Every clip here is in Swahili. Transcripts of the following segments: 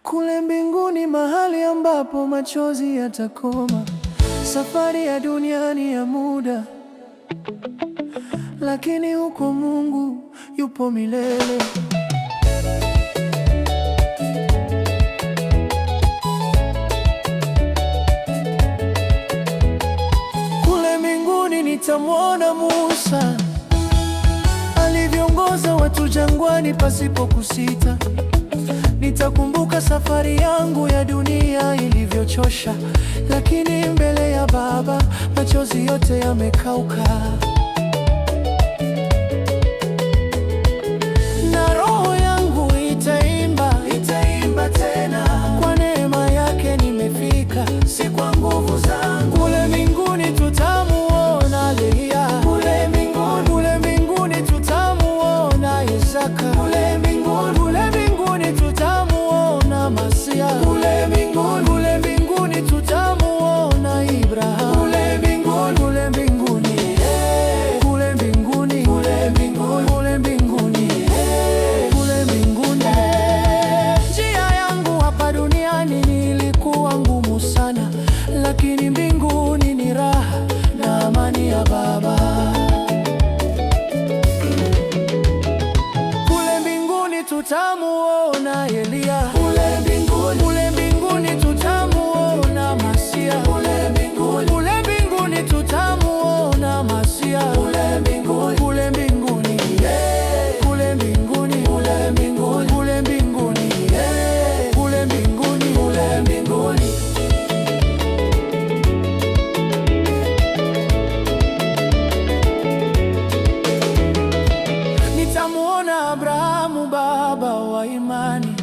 Kule mbinguni, mahali ambapo machozi yatakoma. Safari ya duniani ya muda, lakini huko Mungu yupo milele. Kule mbinguni nitamwona Musa alivyoongoza watu jangwani pasipo kusita. Nitakumbuka safari yangu ya dunia ilivyochosha, lakini mbele ya Baba machozi yote yamekauka. Na roho yangu itaimba tena, kwa neema yake nimefika, si kwa nguvu zangu. Kule mbinguni tutamuona Elia, kule mbinguni tutamuona Isaka, kule mbinguni tutamuona Masia, kule mbinguni tutamuona Ibrahim, kule mbinguni, kule mbinguni, kule mbinguni. Njia yangu hapa duniani ilikuwa ngumu sana, lakini mbinguni ni raha na amani ya Baba. Kule mbinguni tutamuona Elia, kule mbinguni tutamuona Masia, kule mbinguni tutamuona Masia, kule mbinguni, kule mbinguni, kule mbinguni, kule mbinguni, kule mbinguni. Nitamuona Abrahamu, baba wa imani,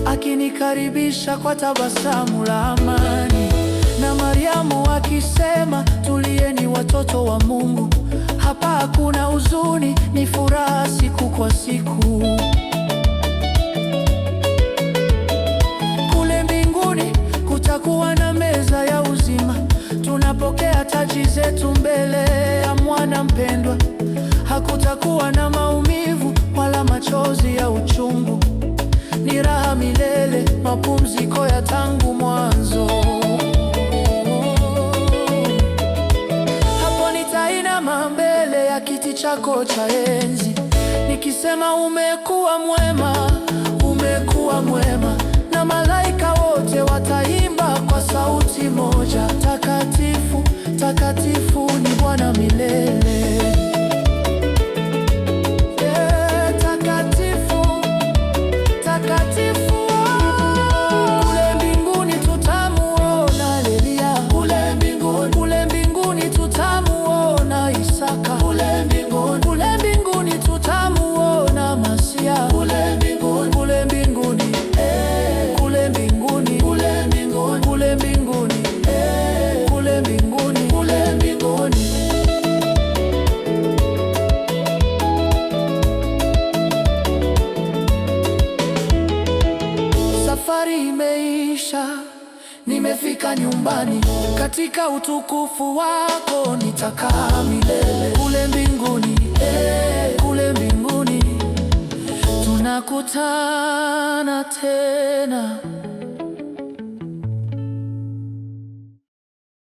akinikaribisha kwa tabasamu la amani, na Mariamu akisema, tulieni watoto wa Mungu, hapa hakuna huzuni, ni furaha siku kwa siku. Kule mbinguni kutakuwa na meza ya uzima, tunapokea taji zetu mbele ya mwana mpendwa. Hakutakuwa na maumivu wala machozi ya uchungu, ni raha milele, mapumziko ya tangu mwanzo. Hapo nitainama mbele ya kiti chako cha enzi, nikisema umekuwa mwema, umekuwa mwema. Na malaika wote wataimba kwa sauti moja, takatifu, takatifu ni Bwana milele. Safari imeisha, nimefika nyumbani, katika utukufu wako nitakaa milele. Kule mbinguni, kule mbinguni tunakutana tena.